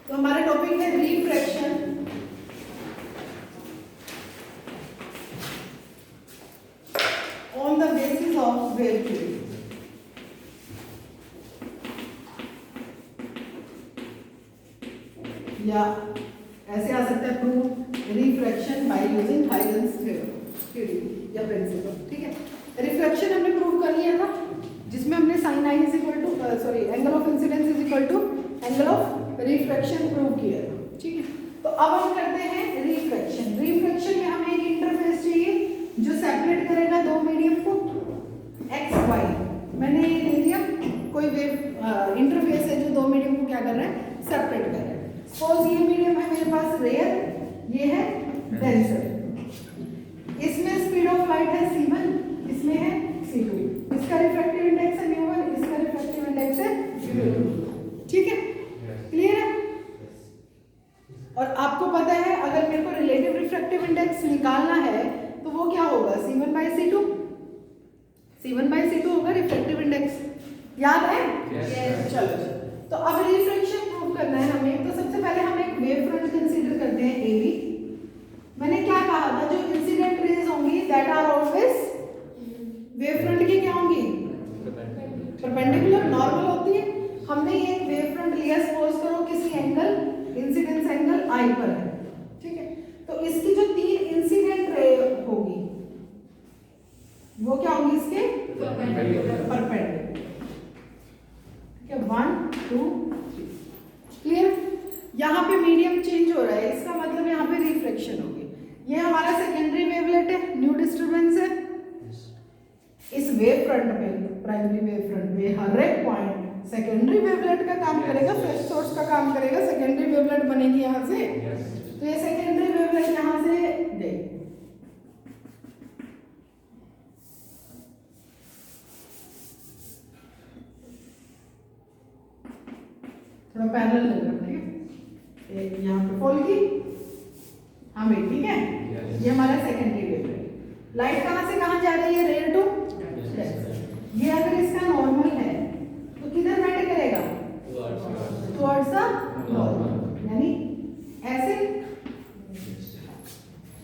तो हमारा टॉपिक है refraction on the basis of wave theory. या ऐसे आ सकता है prove refraction by using Huygens theory या प्रिंसिपल। ठीक है, रिफ्रैक्शन हमने प्रूव कर लिया था जिसमें हमने sine i is equal to angle of incidence is equal to angle of refraction prove किया था। ठीक है, तो अब हम करते हैं रिफ्रैक्शन। रिफ्रैक्शन में हमें एक इंटरफेस चाहिए जो सेपरेट करेगा दो मीडियम को एक्स वाई। मैंने ये ले लिया कोई वेव इंटरफेस है जो दो मीडियम को क्या कर रहा है, सेपरेट कर रहा है। सपोज ये मीडियम है मेरे पास रेयर, ये है डेंसर। इसमें स्पीड ऑफ लाइट है c1, इसमें है c2। इसका रिफ्रैक्टिव इंडेक्स है μ1, इसका रिफ्रैक्टिव इंडेक्स है μ2। ठीक है, क्लियर है। और आपको पता है अगर मेरे को रिलेटिव रिफ्रैक्टिव इंडेक्स निकालना है तो वो क्या होगा, c1/c2। c1/c2 होगा रिफ्रैक्टिव इंडेक्स, याद है? yes. चलो, तो अब रिफ्रैक्शन प्रूव करना है हमें। तो सबसे पहले हम एक वेव फ्रंट कंसीडर करते हैं AB। मैंने क्या कहा था, जो इंसिडेंट रेज होंगी that are always wave front की क्या होंगी, परपेंडिकुलर नॉर्मल होती है। हमने ये एक वेव फ्रंट लिया, सपोज करो किसी एंगल इंसिडेंस एंगल I पर है। ठीक है, तो इसकी जो तीन इंसिडेंट रे होगी वो क्या होंगी, इसके परपेंडिकुलर। ठीक है, 1 2 3। क्लियर। यहाँ पे मीडियम चेंज हो रहा है, इसका मतलब यहाँ पे रिफ्रैक्शन होगी। ये हमारा सेकेंडरी वेवलेट है, न्यू डिस्टरबेंस है। इस वेव फ्रंट पे, प्राइमरी वेव फ्रंट पे हर एक पॉइंट सेकेंडरी वेवलेट का काम करेगा, फ्रेश सोर्स का काम करेगा। सेकेंडरी वेवलेट बनेगी यहाँ से, तो ये सेकेंडरी वेवलेट यहाँ से दे, थोड़ा पैरेलल लग रहा है। एक यहाँ पे फॉल की हमें, ठीक है, ये हमारा सेकेंडरी वेवलेट। लाइट कहाँ से कहाँ जा रही है, रेयर टू डेंसर। ये अगर इसका नॉर्मल है तो किधर बेंड करेगा, टुवर्ड्स द नॉर्मल, यानी ऐसे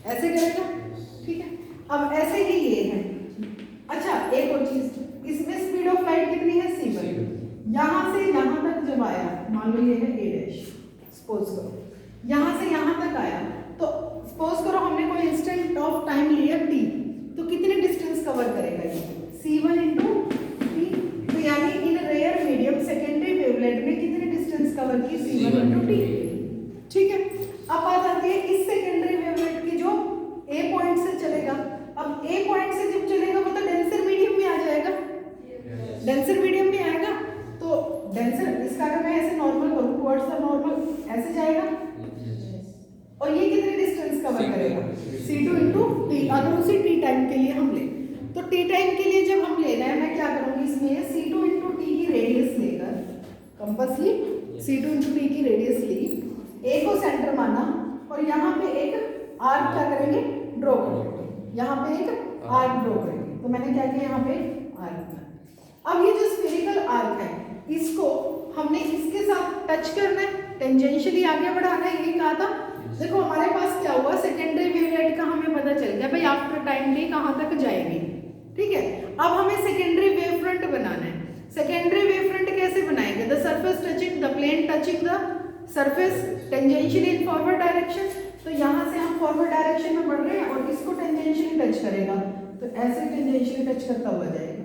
ऐसे करेगा। ठीक है, अब ऐसे ही ये है। अच्छा, एक और चीज, इसमें स्पीड ऑफ लाइट कितनी है, c1। यहाँ से यहाँ तक जब आया, मान लो ये है a', सपोज करो यहाँ से यहाँ तक आया, तो सपोज करो हमने कोई इंस्टेंट ऑफ टाइम लिया t, तो कितने डिस्टेंस कवर करेगा ये, c1 × t। तो यानी इन रेयर मीडियम सेकेंडरी वेवलेट ने कितने डिस्टेंस कवर की, c1 × t। ठीक है, अब बात आती है इस सेकेंडरी वेवलेट की जो a पॉइंट से चलेगा। अब a पॉइंट से जब चलेगा वो तो डेंसर मीडियम में आ जाएगा, डेंसर मीडियम में आएगा। तो डेंसर, इसका अगर मैं ऐसे नॉर्मल करूँ, टुवर्ड्स द नॉर्मल ऐसे जाएगा, और ये कितने डिस्टेंस कवर करेगा, c2 × t। अगर उसी t टाइम के लिए हम ले, तो t टाइम के लिए जब हम ले रहे हैं, मैं क्या करूँगी, इसमें c2 × t की रेडियस लेकर, कंपास ली, c2 × t की रेडियस ली, a को सेंटर माना, और यहाँ पे एक आर्क क्या करेंगे, ड्रॉ करेंगे। यहाँ पे एक आर्क ड्रॉ करेंगे, तो मैंने क्या किया, यहाँ पे आर्क। अब ये जो स्फेरिकल आर्क है, इसको हमने इसके साथ टच करना है, टेंजेंशियली आगे बढ़ाना है, ये कहा था। देखो हमारे पास क्या हुआ, सेकेंडरी वेवलेट का हमें पता चल गया भाई आफ्टर टाइम टी कहाँ तक जाएगी। ठीक है, अब हमें सेकेंडरी वेव फ्रंट बनाना है। सेकेंडरी वेव फ्रंट कैसे बनाएंगे, the surface touching the plane touching the surface tangentially in forward direction. तो यहाँ से हम फॉरवर्ड डायरेक्शन में बढ़ रहे हैं और इसको टेंजेंशियली टच करेगा, तो ऐसे टेंजेंशियली टच करता हुआ जाएगा।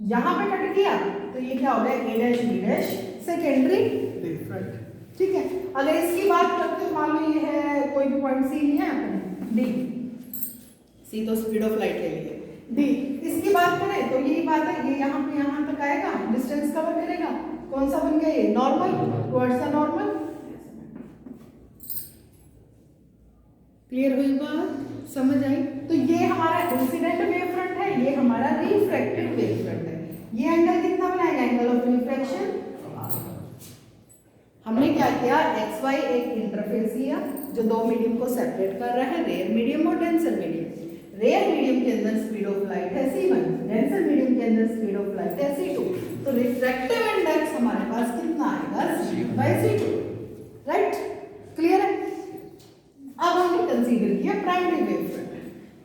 यहाँ पे कट किया तो ये क्या हो गया, a' b' secondary wave front. ठीक है, अगर इसकी बात करते हो, मान लो ये है कोई भी पॉइंट C लिया है आपने, D, C तो स्पीड ऑफ लाइट ले लिए, D इसकी बात करें तो यही बात है, ये यहाँ पे यहाँ तक आएगा, डिस्टेंस कवर करेगा। कौन सा बन गया, ये normal, towards the normal. Clear हुई बात, समझ आई। तो ये हमारा इंसिडेंट वेव फ्रंट है, ये हमारा रिफ्रैक्टेड वेव फ्रंट है। ये एंगल कितना बनाएगा, एंगल ऑफ रिफ्रैक्शन। हमने क्या किया, एक्स वाई एक इंटरफेस लिया जो दो मीडियम को सेपरेट कर रहा है, रेयर मीडियम और डेंसर मीडियम। रेयर मीडियम के अंदर स्पीड ऑफ लाइट है c1, डेंसर मीडियम के अंदर स्पीड ऑफ लाइट है c2। तो रिफ्रैक्टिव इंडेक्स हमारे पास कितना आएगा, c1/c2। Primary wave front.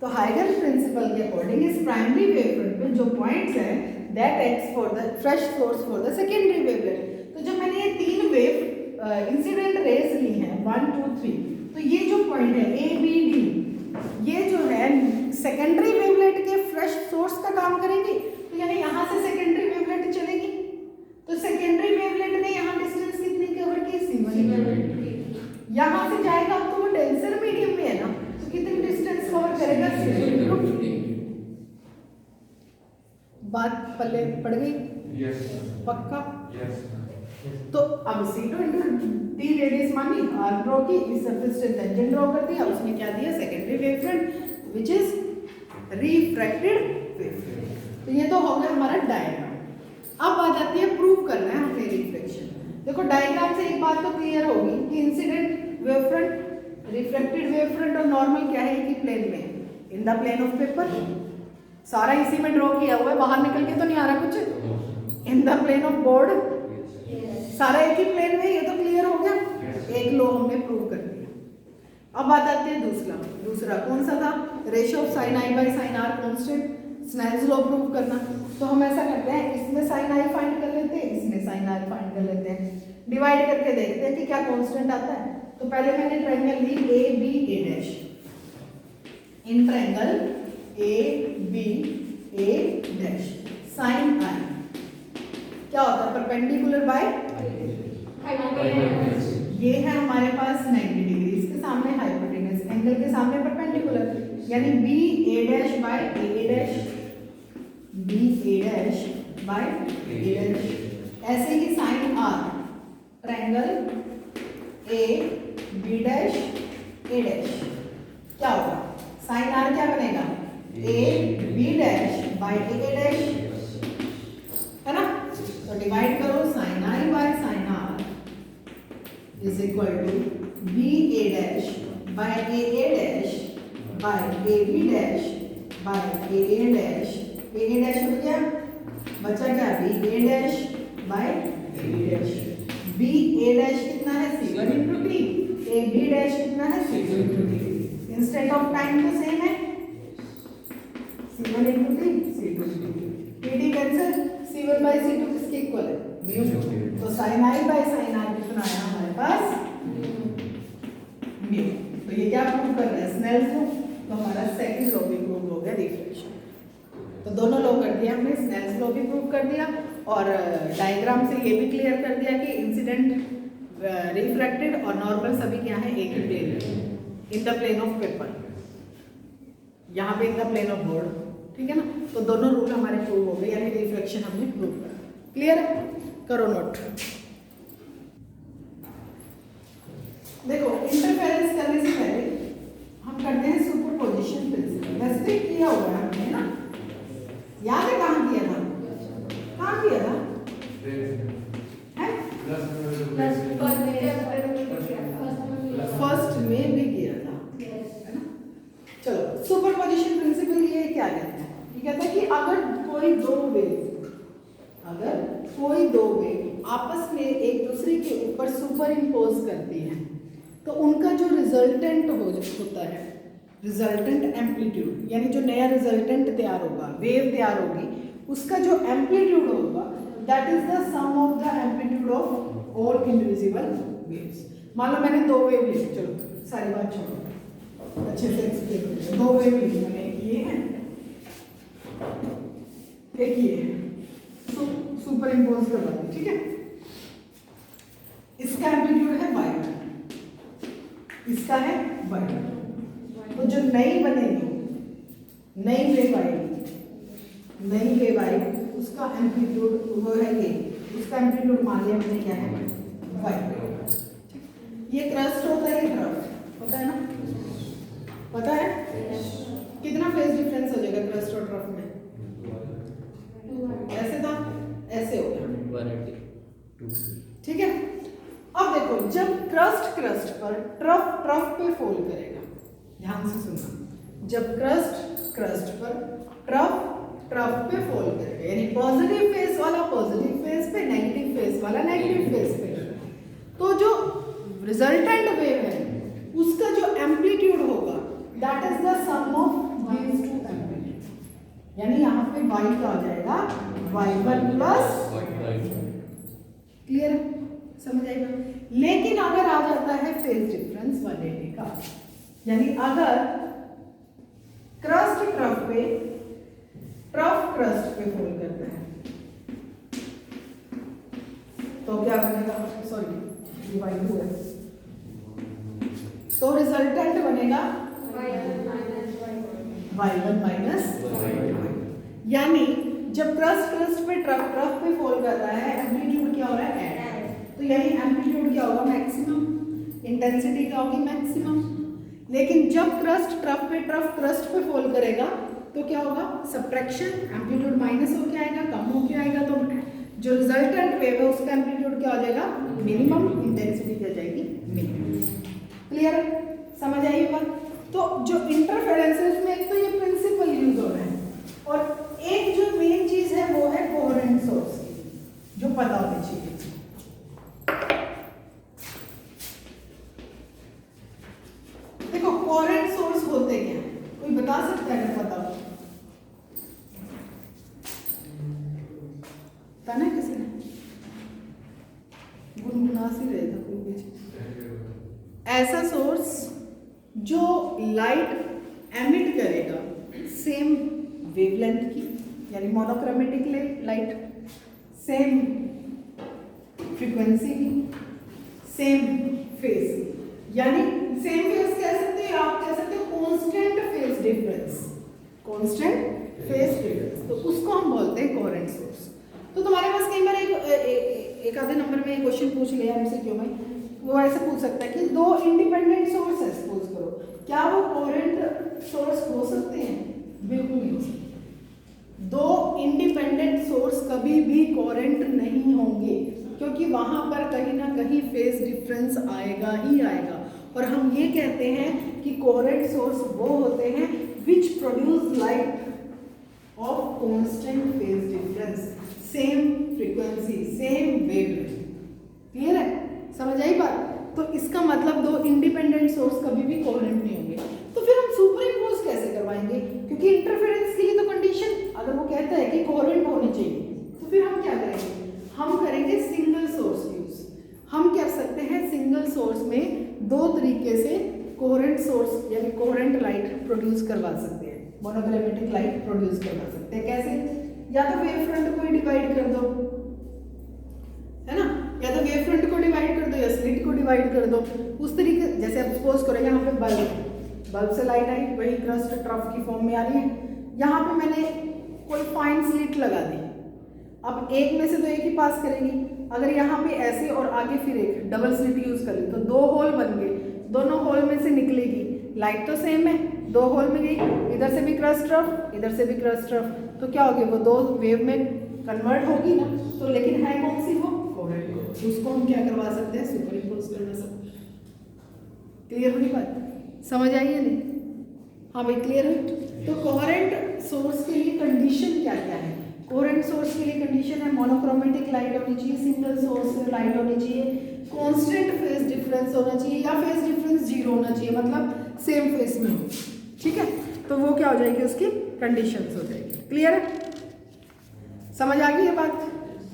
तो हाइगन्स प्रिंसिपल के अकॉर्डिंग इस प्राइमरी वेव फ्रंट पे जो पॉइंट्स हैं that acts for the fresh source for the secondary wavelet. तो जब मैंने ये 3 वेव इंसिडेंट रेज ली हैं 1 2 3, तो ये जो पॉइंट है ए बी डी ये जो है सेकेंडरी वेवलेट के फ्रेश सोर्स का काम करेंगी। तो यानी यहाँ से सेकेंडरी वेवलेट चलेगी, तो सेकेंडरी वेवलेट ने यहाँ डिस्टेंस कितनी कवर की, C1। यहाँ से जाएगा तो वो डेंसर मीडियम में है ना, तो कितनी डिस्टेंस कवर करेगा, C2। बात पल्ले पड़ गई? यस पक्का? यस। तो अब C2 इंटू डी रेडियस मानी r ड्रॉ की, इस सरफेस से टेंजेंट ड्रॉ कर दिया, उसने क्या दिया, secondary wave front which is refracted wave front. तो ये तो हो गया हमारा डायग्राम। अब आ जाती है प्रूव करना है हमें रिफ्लेक्शन। देखो डायग्राम से एक बात तो क्लियर होगी कि incident wave front, refracted wave front और नॉर्मल क्या है, एक ही प्लेन में, in the plane of paper. सारा इसी में ड्रॉ किया हुआ है, बाहर निकल के तो नहीं आ रहा कुछ, in the plane of board, सारा एक ही प्लेन में, ये तो क्लियर हो गया। एक लॉ हमने प्रूव कर दिया। अब आ जाते हैं दूसरा कौन सा था, ratio of sine i by sine r constant, Snell's law prove करना। तो हम ऐसा करते हैं, इसमें साइन आई फाइंड कर लेते हैं, इसमें साइन आर फाइंड कर लेते हैं, डिवाइड करके देखते हैं कि क्या कांस्टेंट आता है। तो पहले मैंने ट्रायंगल ली A B A dash, in triangle A B A dash sine I क्या होता है, परपेंडिकुलर बाय, ये है हमारे पास 90 डिग्री, इसके सामने हाइपोटेनस, एंगल के सामने परपेंडिकुलर, यानी B A dash by A dash, B A dash by A dash. ऐसे ही sine R, triangle A B dash A dash, क्या होगा, साइन आर क्या बनेगा, A B dash by A dash, है ना। तो डिवाइड करो, sine I by sine R is equal to B A dash by A dash by A B dash by A dash. A dash हो गया, बचा क्या, B A dash by A dash. B A dash कितना है, C1 into t, A B dash कितना है, C2 into t. Instant of time तो same है, C1 into t, C2 into t, t cancel, C1 by C2 किसके equal है, mu. तो sine I by sine r कितना आया हमारे पास, म्यू। तो ये क्या प्रूव कर रहा है, स्नेल्स लॉ। तो हमारा सेकंड लॉ भी प्रूव हो गया, रिफ्लेक्शन। तो दोनों लॉ कर दिया हमने, स्नेल्स लॉ भी प्रूव कर दिया और डायग्राम से ये भी क्लियर कर दिया कि इंसिडेंट, रिफ्रैक्टेड और नॉर्मल सभी क्या है, एक ही प्लेन है, in the plane of paper, यहाँ पे in the plane of board, ठीक है ना। तो दोनों रूल हमारे प्रूव हो गए, यानी रिफ्लेक्शन हमने प्रूव करा। क्लियर है, करो नोट। देखो इंटरफेरेंस करने से पहले हम करते हैं सुपरपोजिशन प्रिंसिपल। वैसे किया हुआ है हमने ना, याद है कहाँ किया था, कहाँ किया था, फर्स्ट में भी किया था, है ना। चलो सुपरपोजिशन प्रिंसिपल ये क्या कहता है, ये कहता है कि अगर कोई दो वेव आपस में एक दूसरे के ऊपर सुपर इम्पोज करती हैं, तो उनका जो रिजल्टेंट होता है, रिजल्टेंट एम्पलीट्यूड, यानी जो नया रिजल्टेंट तैयार होगा, वेव तैयार होगी, उसका जो एम्पलीट्यूड होगा that is the sum of the amplitude of all individual waves. मान लो मैंने दो वेव ली, चलो सारी बात छोड़ो, अच्छे से एक्सप्लेन करो। दो वेव ली मैंने, एक ये है एक ये है, सुपर इम्पोज करवा दी, ठीक है। इसका एम्पलीट्यूड है y, इसका है y। तो जो नई बनेगी, नई वेव आएगी, उसका एम्पलीट्यूड वो है ये, उसका एम्पलीट्यूड मान लिया मैंने क्या है, y। ये क्रस्ट होता है, ये ट्रफ होता है ना, पता है कितना फेज डिफरेंस हो जाएगा क्रस्ट और ट्रफ में, ऐसे था, ऐसे हो गया, ठीक है। अब देखो जब क्रस्ट पर ट्रफ पे फॉल करेगा, ध्यान से सुनना, जब क्रस्ट पर ट्रफ पे फॉल करेगा, यानी पॉजिटिव फेस वाला पॉजिटिव फेस पे, नेगेटिव फेस वाला नेगेटिव फेस पे, तो जो रिजल्टेंट वेव है उसका जो एम्पलीट्यूड होगा that is the sum of these two amplitude, यानी यहाँ पे y क्या हो जाएगा, y1 प्लस, क्लियर है, समझ आएगा। लेकिन अगर आ जाता है फेज डिफरेंस 180 का, यानी अगर क्रस्ट ट्रफ पे, ट्रफ क्रस्ट पे फॉल करता है तो क्या बनेगा, सॉरी डिवाइड हुआ, तो रिजल्टेंट बनेगा y1 माइनस, यानी जब क्रस्ट पे ट्रफ पे फॉल कर रहा है, एम्पलीट्यूड क्या हो रहा है, ऐड, तो यानी एम्पलीट्यूड क्या होगा, मैक्सिमम, इंटेंसिटी क्या होगी, मैक्सिमम। लेकिन जब क्रस्ट पे फॉल करेगा तो क्या होगा, सब्ट्रैक्शन, एम्पलीट्यूड माइनस होके आएगा, कम होके आएगा, तो जो रिजल्टेंट वेव है उसका एम्पलीट्यूड क्या हो जाएगा, मिनिमम, इंटेंसिटी क्या जाएगी, मिनिमम। क्लियर, समझ आई बात। तो जो इंटरफेरेंस है उसमें एक तो ये प्रिंसिपल यूज हो रहा है, और एक जो मेन चीज है वो है कोहेरेंट सोर्स की, जो पता होनी चाहिए। देखो कोहेरेंट सोर्स होते क्या, कोई बता सकता है अगर पता हो, था ना, किसी ने गुनगुना सी रहे था कोई बीच, ऐसा सोर्स जो लाइट एमिट करेगा सेम वेवलेंथ की, यानी मोनोक्रोमेटिक लाइट, सेम फ्रीक्वेंसी की, सेम फेज, यानी सेम फेज कह सकते हैं, आप कह सकते हो constant phase difference, constant phase difference, तो उसको हम बोलते हैं कोहेरेंट सोर्स। तो तुम्हारे पास कई बार एक आधे नंबर में क्वेश्चन पूछ लिया एमसीक्यू में, वो ऐसे पूछ सकता है कि दो इंडिपेंडेंट सोर्स है, सपोज करो, क्या वो कोहेरेंट सोर्स हो सकते हैं? बिल्कुल नहीं हो सकते। दो इंडिपेंडेंट सोर्स कभी भी कोहेरेंट नहीं होंगे, क्योंकि वहां पर कहीं ना कहीं फेज डिफरेंस आएगा ही आएगा। और हम ये कहते हैं कि कोहेरेंट सोर्स वो होते हैं which produce light of constant phase difference, same frequency, same wavelength. Clear है, समझ आई बात। तो इसका मतलब दो इंडिपेंडेंट सोर्स कभी भी कोहेरेंट नहीं होंगे। तो फिर हम सुपरइम्पोज कैसे करवाएंगे? क्योंकि इंटरफेरेंस के लिए तो कंडीशन, अगर वो कहता है कि कोहेरेंट होनी चाहिए, तो फिर हम क्या करेंगे? हम करेंगे सिंगल सोर्स यूज। हम कर सकते हैं सिंगल सोर्स में दो तरीके से कोहेरेंट सोर्स यानी कोहेरेंट लाइट प्रोड्यूस करवा सकते हैं, मोनोक्रोमेटिक लाइट प्रोड्यूस करवा सकते हैं। कैसे? या तो वेव फ्रंट को ही डिवाइड कर दो, है ना, या तो वेव फ्रंट को डिवाइड कर दो या स्लिट को डिवाइड कर दो। उस तरीके, जैसे आप सपोज करेंगे यहाँ पे बल्ब से लाइट आई, वही क्रस्ट ट्रफ की फॉर्म में आ रही है। यहाँ पे मैंने कोई फाइन स्लिट लगा दी, अब एक में से तो एक ही पास करेगी। अगर यहाँ पे ऐसे और आगे फिर एक डबल स्लिट यूज कर ली तो दो होल बन गए, दोनों होल में से निकलेगी लाइट, तो सेम है, दो होल में गई, इधर से भी क्रस्ट ट्रफ, इधर से भी क्रस्ट ट्रफ, तो क्या होगी? वो दो वेव में कन्वर्ट होगी ना। तो लेकिन है कौन सी? वो कोहेरेंट। उसको हम क्या करवा सकते हैं? सुपरइम्पोज करवा सकते हैं। क्लियर हुई बात? समझ आई है नहीं? हाँ भाई, क्लियर हुई। तो कोहेरेंट सोर्स के लिए कंडीशन क्या क्या है? कोहेरेंट सोर्स के लिए कंडीशन है मोनोक्रोमेटिक लाइट होनी चाहिए, सिंगल सोर्स से लाइट होनी चाहिए, कांस्टेंट फेज डिफरेंस होना चाहिए, या फेज डिफरेंस जीरो होना चाहिए, मतलब सेम फेज में हो। ठीक है, तो वो क्या हो जाएगी? उसकी कंडीशंस हो जाएगी। क्लियर है, समझ आ गई है बात?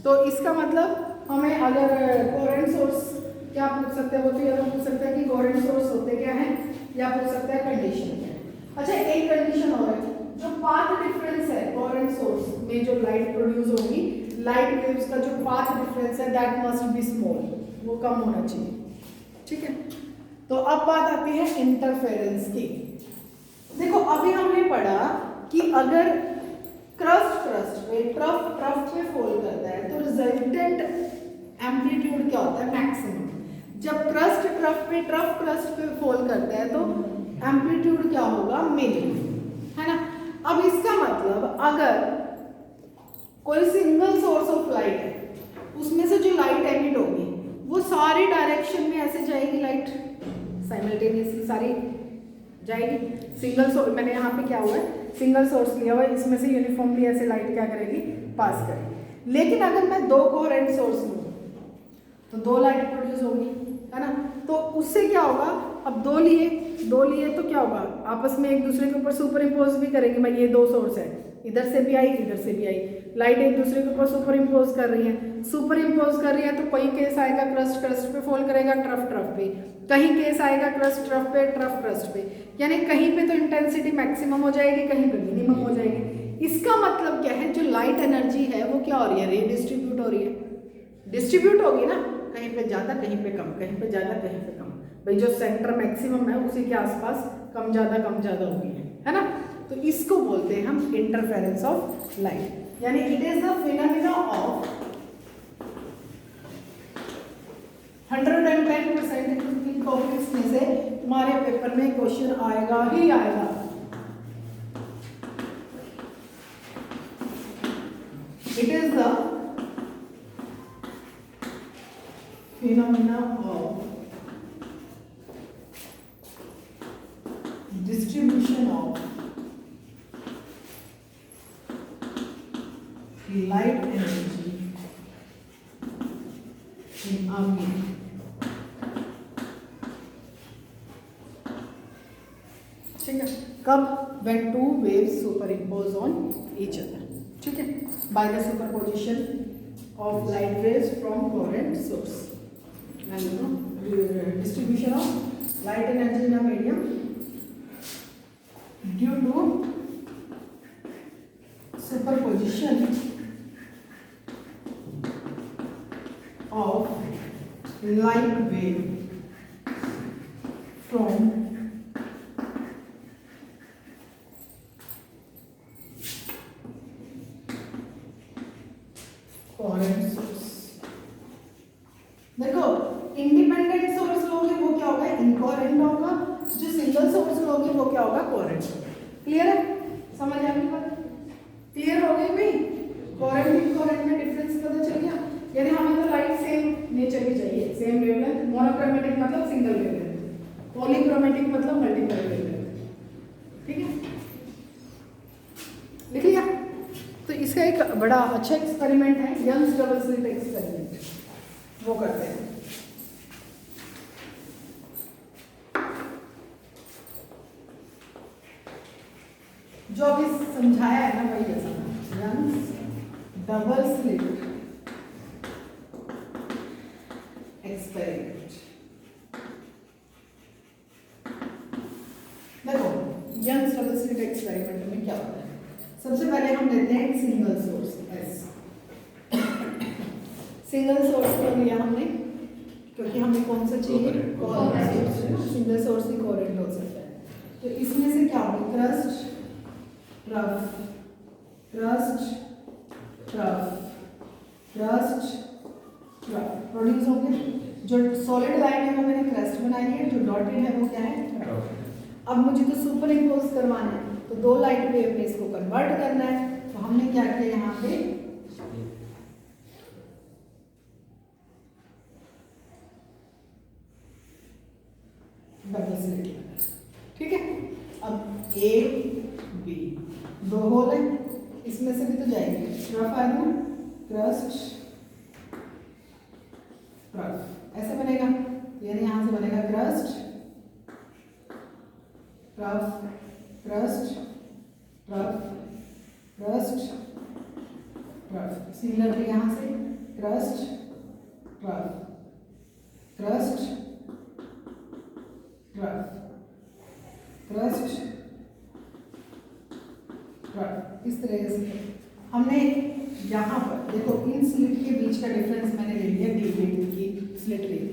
तो इसका मतलब हमें अगर कोहेरेंट सोर्स क्या पूछ सकते हैं, वो तो या तो पूछ सकते हैं कि कोहेरेंट सोर्स होते क्या है, या पूछ सकता है कंडीशन क्या है। अच्छा, एक कंडीशन और है, जो पाथ डिफरेंस है कोहेरेंट सोर्स में जो लाइट प्रोड्यूस होगी, लाइट वेव्स का जो पाथ डिफरेंस है दैट मस्ट बी स्मॉल, वो कम होना चाहिए। ठीक है, तो अब बात आती है इंटरफेरेंस की। देखो अभी हमने पढ़ा कि अगर क्रस्ट पे ट्रफ पे फॉल करता है तो रिजल्टेंट एम्पलीट्यूड क्या होता है? मैक्सिमम। जब क्रस्ट पे फॉल करता है तो एम्पलीट्यूड क्या होगा? मिनिमम, है ना। अब इसका मतलब अगर कोई सिंगल सोर्स ऑफ लाइट है, उसमें से जो लाइट एमिट होगी वो सारी डायरेक्शन में ऐसे जाएगी, लाइट साइमल्टेनियसली सारी जाएगी। सिंगल सोर्स, मैंने यहाँ पे क्या हुआ है, सिंगल सोर्स लिया हुआ है, इसमें से यूनिफॉर्मली ऐसे लाइट क्या करेगी? पास करेगी। लेकिन अगर मैं दो कोहेरेंट सोर्स लूँ तो दो लाइट प्रोड्यूस होगी, है ना। तो उससे क्या होगा? अब दो लिए, दो लिए तो क्या होगा, आपस में एक दूसरे के ऊपर सुपर इम्पोज भी करेंगे। भाई ये दो सोर्स है, इधर से भी आई इधर से भी आई, लाइट एक दूसरे के ऊपर सुपर इम्पोज कर रही है। सुपर इम्पोज कर रही है तो कोई केस आएगा क्रस्ट क्रस्ट पे फॉल करेगा, ट्रफ ट्रफ पे, कहीं केस आएगा क्रस्ट ट्रफ पे, ट्रफ क्रस्ट पे, यानी कहीं पे तो इंटेंसिटी मैक्सिमम हो जाएगी, कहीं पे मिनिमम हो जाएगी। इसका मतलब क्या है, जो लाइट एनर्जी है वो क्या हो रही है, रीडिस्ट्रीब्यूट हो रही है, डिस्ट्रीब्यूट होगी ना, कहीं पे ज़्यादा कहीं पे कम, कहीं पे ज़्यादा कहीं पे कम। भाई जो सेंटर मैक्सिमम है उसी के आसपास कम ज़्यादा होगी, है ना। तो इसको बोलते हैं हम इंटरफेरेंस ऑफ लाइट, यानी it is the phenomena of 110% in topics में से तुम्हारे पेपर में क्वेश्चन आएगा ही आएगा। It is the phenomena of distribution of light energy in a beam। ठीक है, कब, when two waves superimpose on each other, ठीक है, by the superposition of light rays from coherent source and distribution of light energy in a medium due to superposition of light wave from coherent source। देखो independent source लोगे वो क्या होगा, incoherent होगा, जो single source लोगे वो क्या होगा, कोहेरेंट। क्लियर है, समझ आ गई बात, क्लियर हो गई भाई। कोहेरेंट इनकोहेरेंट में डिफरेंस पता चल गया, यानी हमें तो लाइट सेम नेचर की चाहिए, सेम वेवलेंथ। मोनोक्रोमेटिक मतलब सिंगल वेवलेंथ, पॉलीक्रोमेटिक मतलब मल्टीपल वेवलेंथ, ठीक है, लिख लिया। तो इसका एक बड़ा अच्छा एक्सपेरिमेंट है, यंग्स डबल स्लिट एक्सपेरिमेंट, वो करते हैं। जो अभी समझाया है ना वही ऐसा, यंग्स डबल स्लिट एक्सपेरिमेंट। देखो यंग्स डबल स्लिट एक्सपेरिमेंट में क्या होता है, सबसे पहले हम लेते हैं single source S. Single source को लिया हमने क्योंकि हमें कौन सा चाहिए, कोहेरेंट सोर्स, सिंगल सोर्स ही कोहेरेंट हो सकता है। तो इसमें से क्या होगा, crust trough, crust trough, crust trough produce होंगे। जो सॉलिड लाइन है वो मैंने क्रस्ट बनाई है, जो डॉटेड है वो क्या है, ट्रफ। अब मुझे तो सुपर इम्पोज करवाना है, तो दो लाइट वेव में इसको कन्वर्ट करना है, तो हमने क्या किया यहाँ पे, डबल स्लिट लगा, ठीक है। अब ए बी दो होल है, इसमें से भी तो जाएंगे, ट्रफ आएगा, क्रस्ट ट्रफ ऐसे बनेगा, यानी यहां से बनेगा crust trough, crust trough, crust trough. Similarly यहां से crust trough, crust trough, crust trough. इस तरह से हमने यहाँ पर देखो इन स्लिट के बीच का डिफरेंस मैंने ले लिया, डी की स्लिट ले ली।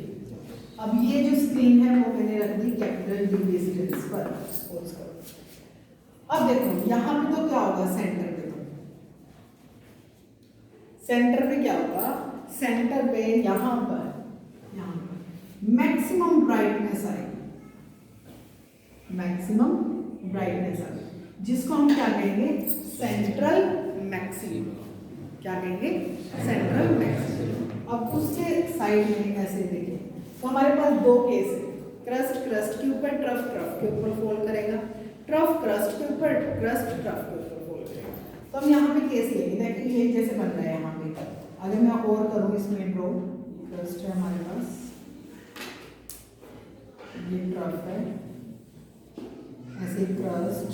अब ये जो स्क्रीन है वो मैंने रख दी कैपिटल डी डिस्टेंस पर, सपोज करो। अब देखो यहाँ पे तो क्या होगा, सेंटर पे, तो सेंटर पे क्या होगा, सेंटर पे यहाँ पर मैक्सिमम ब्राइटनेस आएगी, मैक्सिमम ब्राइटनेस आएगी, जिसको हम क्या कहेंगे, सेंट्रल मैक्सिमम। क्या कहेंगे, सेंट्रल मैक्सिमम। अब उससे साइड में ऐसे देखें तो हमारे पास दो केस है, क्रस्ट क्रस्ट के ऊपर, ट्रफ ट्रफ के ऊपर फॉल करेगा, ट्रफ क्रस्ट के ऊपर, क्रस्ट ट्रफ के ऊपर फॉल करेगा। तो हम यहाँ पे केस लेंगे, देखिए ये जैसे बन रहा है यहाँ पे। अगर मैं और करूँ इसमें ड्रॉ, क्रस्ट है हमारे पास, ये ट्रफ है, क्रस्ट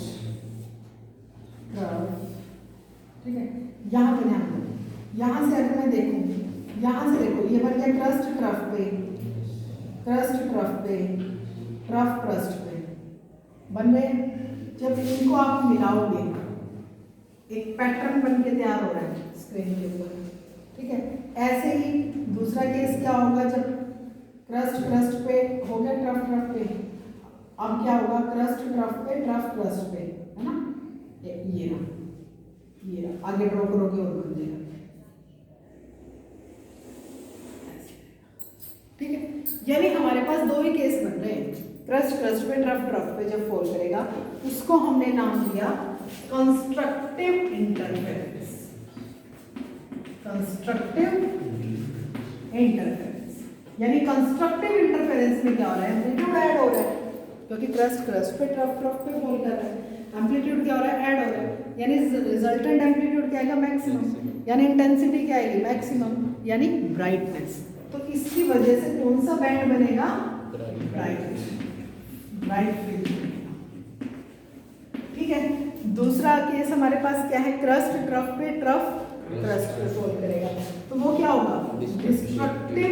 ट्रफ, ठीक है। यहाँ पे ध्यान दो, यहाँ से अगर मैं देखूँ, यहाँ से देखो ये बन गया क्रस्ट ट्रफ पे, क्रस्ट ट्रफ पे, ट्रफ क्रस्ट पे बन गए। जब इनको आप मिलाओगे एक पैटर्न बन के तैयार हो रहा है स्क्रीन के ऊपर, ठीक है। ऐसे ही दूसरा केस क्या होगा, जब क्रस्ट क्रस्ट पे हो गया, ट्रफ ट्रफ पे, अब क्या होगा, क्रस्ट ट्रफ पे, ट्रफ क्रस्ट पे, है ना। ये ना, ये ना, आगे ड्रॉ करोगे और बन जाएगा, ठीक है। यानी हमारे पास दो ही केस बन रहे हैं, क्रस्ट क्रस्ट पे, ट्रफ ट्रफ पे जब फॉल करेगा उसको हमने नाम दिया कंस्ट्रक्टिव इंटरफेरेंस, कंस्ट्रक्टिव इंटरफेरेंस। यानी कंस्ट्रक्टिव इंटरफेरेंस में क्या हो रहा है, एम्पलीट्यूड ऐड हो रहा है, क्योंकि क्रस्ट क्रस्ट पे, ट्रफ ट्रफ पे फॉल कर रहा है, एम्पलीट्यूड क्या हो रहा है, ऐड हो रहा है। यानी रिजल्टेंट एम्पलीट्यूड क्या आएगा, मैक्सिमम, यानी इंटेंसिटी क्या आएगी, मैक्सिमम, यानी ब्राइटनेस। तो इसकी वजह से कौन सा बैंड बनेगा, ब्राइट फ्रिंज, ठीक है। दूसरा केस हमारे पास क्या है, क्रस्ट ट्रफ पे, ट्रफ क्रस्ट पे फॉल करेगा, तो वो क्या होगा, डिस्ट्रक्टिव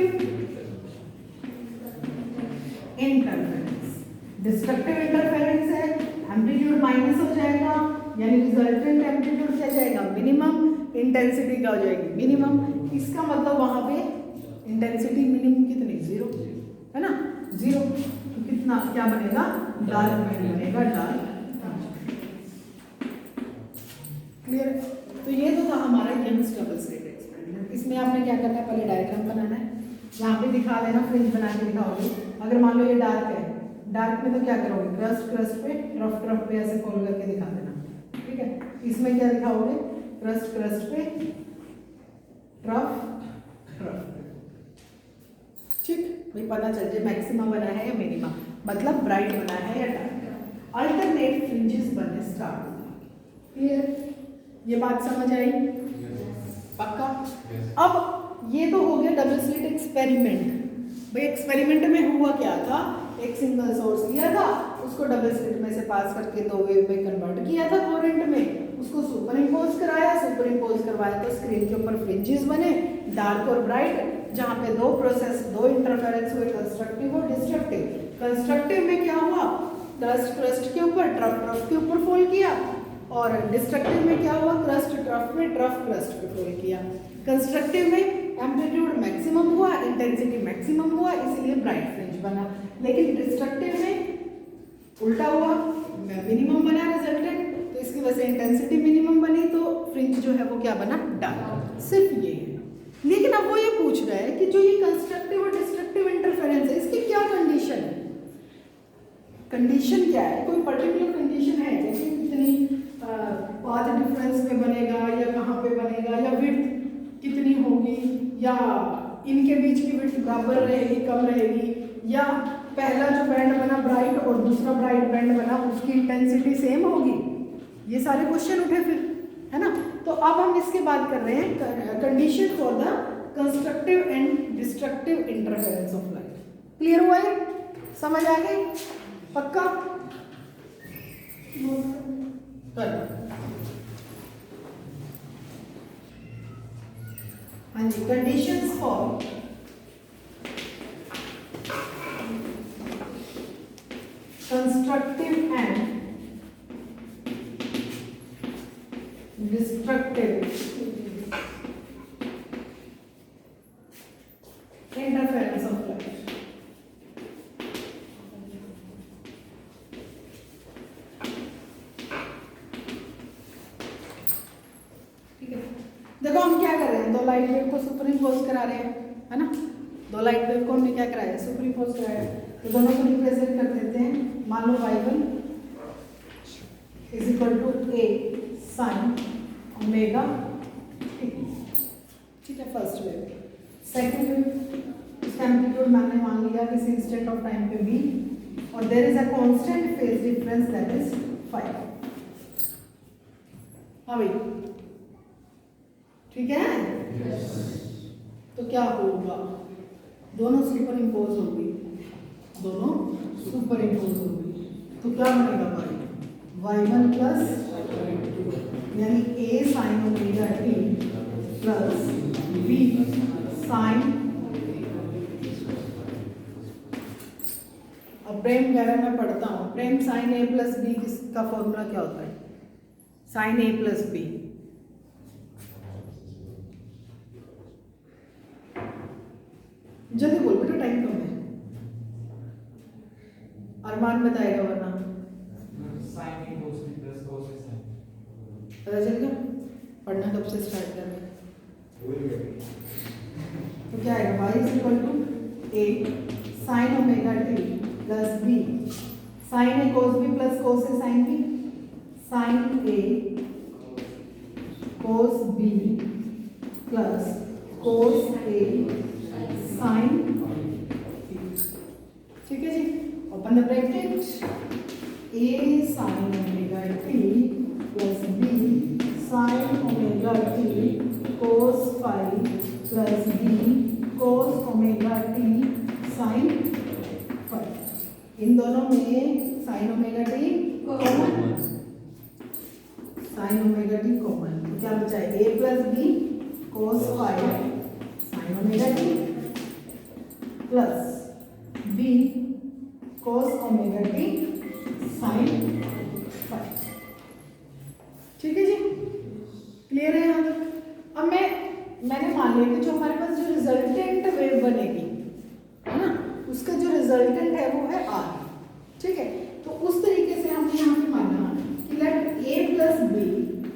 इंटरफेरेंस। डिस्ट्रक्टिव इंटरफेरेंस है, एम्पलीट्यूड माइनस हो जाएगा, यानी रिजल्टेंट एम्पलीट्यूड क्या जाएगा, मिनिमम, इंटेंसिटी क्या हो जाएगी, मिनिमम। इसका मतलब वहां पे इंटेंसिटी मिनिमम कितनी, 0, है ना, 0। तो कितना क्या बनेगा, डार्क बैंड बनेगा, डार्क। क्लियर। तो ये तो था हमारा यंग्स डबल स्लिट एक्सपेरिमेंट। इसमें आपने क्या करना है, पहले डायग्राम बनाना है, यहाँ पे दिखा देना, फ्रिंज बना के दिखाओगे। अगर मान लो ये डार्क है, डार्क में तो क्या करोगे, क्रस्ट क्रस्ट पे, ट्रफ ट्रफ पे ऐसे फोल्ड करके दिखा देना, ठीक है। इसमें क्या दिखाओगे, क्रस्ट क्रस्ट पे, ट्रफ ट्रफ, ठीक भाई, पता चल जाए मैक्सिमम बना है या मिनिमम, मतलब ब्राइट बना है या डार्क। अल्टरनेट फ्रिंजेस बनने स्टार्ट हो जाएंगे। क्लियर, ये बात समझ आई, पक्का। अब ये तो हो गया डबल स्लिट एक्सपेरिमेंट। भाई एक्सपेरिमेंट में हुआ क्या था, एक सिंगल सोर्स लिया था, उसको डबल स्लिट में से पास करके दो वेव में कन्वर्ट किया था कोरेंट में, उसको सुपर इम्पोज कराया, सुपर इम्पोज करवाया तो स्क्रीन के ऊपर फ्रिंजेस बने, डार्क और ब्राइट, जहाँ पे दो प्रोसेस, दो इंटरफेरेंस हुए, कंस्ट्रक्टिव और डिस्ट्रक्टिव। कंस्ट्रक्टिव में क्या हुआ, क्रस्ट क्रस्ट के ऊपर, ट्रफ ट्रफ के ऊपर फॉल किया, और डिस्ट्रक्टिव में क्या हुआ, क्रस्ट ट्रफ में, ट्रफ क्रस्ट पे फॉल किया। कंस्ट्रक्टिव में एम्पलीट्यूड मैक्सिमम हुआ, इंटेंसिटी मैक्सिमम हुआ, इसलिए ब्राइट फ्रिंज बना। लेकिन डिस्ट्रक्टिव में उल्टा हुआ, मिनिमम बना रिजल्टेंट, तो इसकी वजह से इंटेंसिटी मिनिमम बनी, तो फ्रिंज जो है वो क्या बना, डार्क। सिर्फ ये है। लेकिन अब वो ये पूछ रहा है कि जो ये कंस्ट्रक्टिव और डिस्ट्रक्टिव इंटरफेरेंस है, इसकी क्या कंडीशन है, कंडीशन क्या है, कोई पर्टिकुलर कंडीशन है, जैसे कितनी पाथ डिफरेंस में बनेगा, या कहाँ पे बनेगा, या विड्थ कितनी होगी, या इनके बीच की विड्थ बराबर रहेगी, कम रहेगी, या पहला जो बैंड बना ब्राइट और दूसरा ब्राइट बैंड बना उसकी इंटेंसिटी सेम होगी। ये सारे क्वेश्चन उठे फिर, है ना। तो अब हम इसके बात कर रहे हैं condition for the constructive and destructive interference of light. Clear हुआ है, समझ आ गई, पक्का। हाँ जी, conditions for constructive and destructive interference of light. देखो हम क्या कर रहे हैं, दो लाइट वेव को सुपर इम्पोज करा रहे हैं, है ना। दो लाइट वेव को हमने क्या कराया, सुपर इम्पोज कराया, तो दोनों को रिप्रेजेंट कर देते हैं। मान लो y1 is equal to a sin omega, ठीक है, फर्स्ट वेव। सेकेंड वेव, इसका एम्पलीट्यूड मैंने मान लिया किसी इंस्टेंट ऑफ टाइम पे v, और there is a constant phase difference that is 5। हाँ भाई, ठीक है। तो क्या होगा, दोनों सुपर इम्पोज होगी, दोनों सुपर इम्पोज होगी, तो क्या बनेगा भाई, y1 प्लस यानी a sine omega t plus b sine, अब प्रेम वगैरह मैं पढ़ता हूँ। प्रेम साइन a प्लस बी किसका फॉर्मूला क्या होता है? साइन a प्लस बी, जल्दी बोल बेटा, टाइम कम है। अरमान बताएगा वरना पता चल गया। पढ़ना कब से स्टार्ट कर रहे हैं? तो क्या आएगा? y is equal to a sine omega t plus b sine a cos b plus cos a sine b, sine a cos b plus cos a sine, ठीक है जी। Open the bracket, a sine omega t plus b sine omega t cos phi plus b cos omega t sine phi. इन दोनों में sine omega t common, sine omega t common, तो क्या बचा है? a plus b cos phi sine omega t plus b cos omega t sine phi. ठीक है जी, clear है यहाँ तक? अब मैंने मान लिया कि जो हमारे पास जो रिजल्टेंट वेव बनेगी है ना, उसका जो रिजल्टेंट है वो है r, ठीक है। तो उस तरीके से हमने यहाँ पे माना कि let a plus B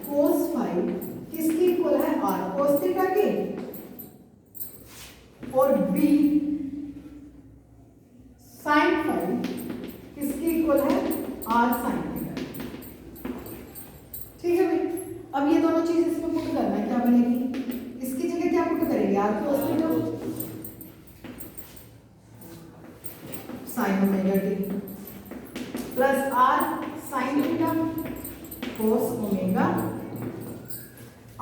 cos phi किसकी इक्वल है? r कोस थीटा के, और b साइन फाई किसकी इक्वल है? r साइन थीटा, ठीक है भाई। अब ये दोनों चीज इसमें पुट करना है, क्या बनेगी? इसकी जगह क्या पुट करेंगे? r cos theta sine omega t plus r sine theta cos omega.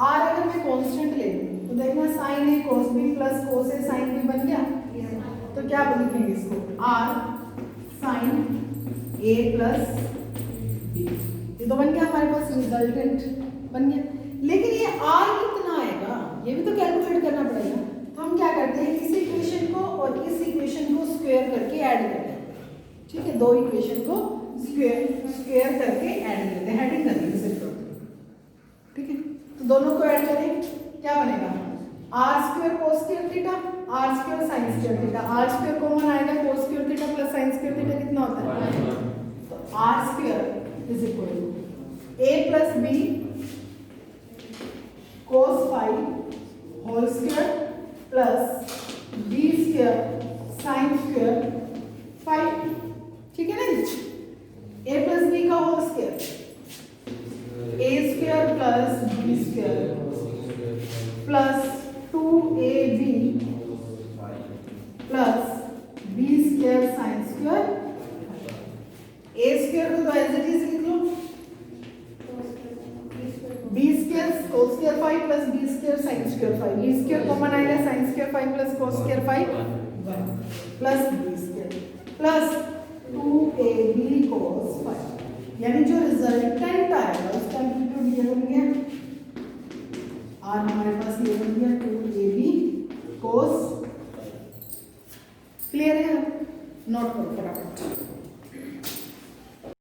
r अगर मैं कांस्टेंट ले लूं तो देखना sine a cos b plus cos a sine b बन गया। तो क्या लिखेंगे इसको? r sine a plus b, ये तो बन गया हमारे पास, रिजल्टेंट बन गया। लेकिन ये r कितना आएगा ये भी तो कैलकुलेट करना पड़ेगा। तो हम क्या करते हैं, इस इक्वेशन को और इस इक्वेशन को स्क्वायर करके ऐड करते हैं, ठीक है। दो इक्वेशन को स्क्वायर करके ऐड करते हैं, हेडिंग करनी है सिर्फ, ठीक है। तो दोनों को ऐड करें, क्या बनेगा? R square cos square theta, R square sine square theta, R square common आएगा, cos square theta plus sine square theta कितना होता है? तो R square is equal to A plus B cos phi whole square plus B square sine square phi, ठीक है ना जी। A plus B का whole square, A square plus B square plus 2ab plus B square sine square, A square को तो as it is लिख लो, B square cos square phi plus B square sine square phi, B square common आएगा, sine square phi plus cos square phi plus B square plus 2ab cos phi, यानी जो resultant आएगा उसका amplitude ये बन गया, r हमारे पास ये बन गया 2ab कोस। क्लियर है? नोट करो फटाफट।